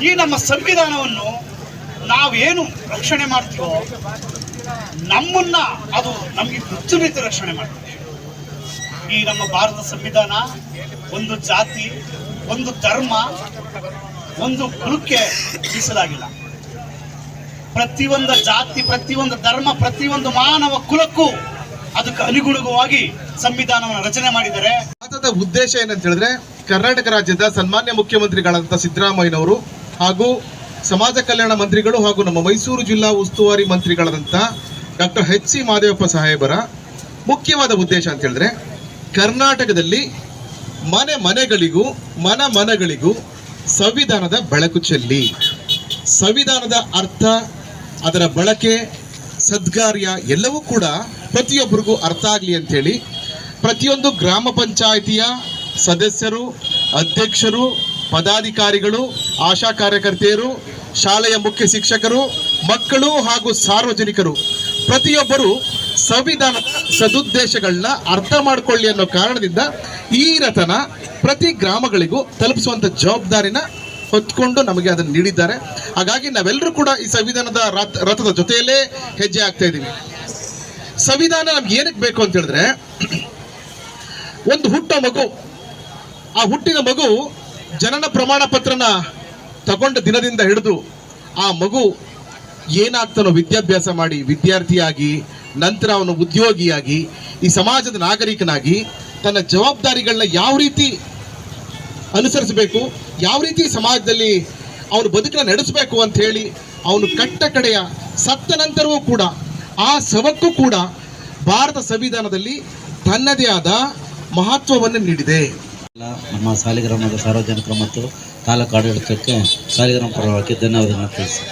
ಈ ನಮ್ಮ ಸಂವಿಧಾನವನ್ನು ನಾವೇನು ರಕ್ಷಣೆ ಮಾಡ್ತೀವೋ ನಮ್ಮನ್ನ ಅದು ನಮಗೆ ಹುಚ್ಚು ರೀತಿ ರಕ್ಷಣೆ ಮಾಡ್ತದೆ. ಈ ನಮ್ಮ ಭಾರತ ಸಂವಿಧಾನ ಒಂದು ಜಾತಿ, ಒಂದು ಧರ್ಮ, ಒಂದು ಕುಲಕ್ಕೆ ಮೀಸಲಾಗಿಲ್ಲ. ಪ್ರತಿಯೊಂದು ಜಾತಿ, ಪ್ರತಿಯೊಂದು ಧರ್ಮ, ಪ್ರತಿಯೊಂದು ಮಾನವ ಕುಲಕ್ಕೂ ಅದಕ್ಕೆ ಅನುಗುಣವಾಗಿ ಸಂವಿಧಾನವನ್ನು ರಚನೆ ಮಾಡಿದ್ದಾರೆ. ಭಾರತದ ಉದ್ದೇಶ ಏನಂತ ಹೇಳಿದ್ರೆ, ಕರ್ನಾಟಕ ರಾಜ್ಯದ ಸನ್ಮಾನ್ಯ ಮುಖ್ಯಮಂತ್ರಿಗಳಾದಂಥ ಸಿದ್ದರಾಮಯ್ಯನವರು ಹಾಗೂ ಸಮಾಜ ಕಲ್ಯಾಣ ಮಂತ್ರಿಗಳು ಹಾಗೂ ನಮ್ಮ ಮೈಸೂರು ಜಿಲ್ಲಾ ಉಸ್ತುವಾರಿ ಮಂತ್ರಿಗಳಾದಂಥ ಡಾಕ್ಟರ್ ಎಚ್.ಸಿ. ಮಹದೇವಪ್ಪ ಸಾಹೇಬರ ಮುಖ್ಯವಾದ ಉದ್ದೇಶ ಅಂತ ಹೇಳಿದ್ರೆ, ಕರ್ನಾಟಕದಲ್ಲಿ ಮನೆಗಳಿಗೂ ಮನಗಳಿಗೂ ಸಂವಿಧಾನದ ಬೆಳಕು ಚೆಲ್ಲಿ, ಸಂವಿಧಾನದ ಅರ್ಥ, ಅದರ ಬಳಕೆ, ಸದ್ಗಾರ್ಯ ಎಲ್ಲವೂ ಕೂಡ ಪ್ರತಿಯೊಬ್ಬರಿಗೂ ಅರ್ಥ ಆಗಲಿ ಅಂಥೇಳಿ ಪ್ರತಿಯೊಂದು ಗ್ರಾಮ ಪಂಚಾಯಿತಿಯ ಸದಸ್ಯರು, ಅಧ್ಯಕ್ಷರು, ಪದಾಧಿಕಾರಿಗಳು, ಆಶಾ ಕಾರ್ಯಕರ್ತೆಯರು, ಶಾಲೆಯ ಮುಖ್ಯ ಶಿಕ್ಷಕರು, ಮಕ್ಕಳು ಹಾಗೂ ಸಾರ್ವಜನಿಕರು ಪ್ರತಿಯೊಬ್ಬರು ಸಂವಿಧಾನದ ಸದುದ್ದೇಶಗಳನ್ನ ಅರ್ಥ ಮಾಡಿಕೊಳ್ಳಿ ಅನ್ನೋ ಕಾರಣದಿಂದ ಈ ರಥನ ಪ್ರತಿ ಗ್ರಾಮಗಳಿಗೂ ತಲುಪಿಸುವಂಥ ಜವಾಬ್ದಾರಿನ ಹೊತ್ಕೊಂಡು ನಮಗೆ ಅದನ್ನು ನೀಡಿದ್ದಾರೆ. ಹಾಗಾಗಿ ನಾವೆಲ್ಲರೂ ಕೂಡ ಈ ಸಂವಿಧಾನದ ರಥದ ಜೊತೆಯಲ್ಲೇ ಹೆಜ್ಜೆ ಆಗ್ತಾ ಇದ್ದೀವಿ. ಸಂವಿಧಾನ ನಮ್ಗೆ ಏನಕ್ಕೆ ಬೇಕು ಅಂತ ಹೇಳಿದ್ರೆ, ಒಂದು ಹುಟ್ಟೋ ಮಗು, ಆ ಹುಟ್ಟಿದ ಮಗು ಜನನ ಪ್ರಮಾಣ ಪತ್ರನ ತಗೊಂಡ ದಿನದಿಂದ ಹಿಡಿದು ಆ ಮಗು ಏನಾಗ್ತಾನೋ ವಿದ್ಯಾಭ್ಯಾಸ ಮಾಡಿ ವಿದ್ಯಾರ್ಥಿಯಾಗಿ, ನಂತರ ಅವನು ಉದ್ಯೋಗಿಯಾಗಿ, ಈ ಸಮಾಜದ ನಾಗರಿಕನಾಗಿ ತನ್ನ ಜವಾಬ್ದಾರಿಗಳನ್ನ ಯಾವ ರೀತಿ ಅನುಸರಿಸಬೇಕು, ಯಾವ ರೀತಿ ಸಮಾಜದಲ್ಲಿ ಅವನು ಬದುಕನ್ನು ನಡೆಸಬೇಕು ಅಂತ ಹೇಳಿ ಅವನು ಕಟ್ಟ ಕಡೆಯ ಸತ್ತ ನಂತರವೂ ಕೂಡ ಆ ಶವಕ್ಕೂ ಕೂಡ ಭಾರತ ಸಂವಿಧಾನದಲ್ಲಿ ತನ್ನದೇ ಆದ ಮಹತ್ವವನ್ನು ನೀಡಿದೆ. ನಮ್ಮ ಸಾಲಿಗ್ರಾಮದ ಸಾರ್ವಜನಿಕರು ಮತ್ತು ತಾಲೂಕು ಆಡಳಿತಕ್ಕೆ ಸಾಲಿಗ್ರಾಮ ಪರವಾಗಿ ಧನ್ಯವಾದಗಳನ್ನು ತಿಳಿಸಿ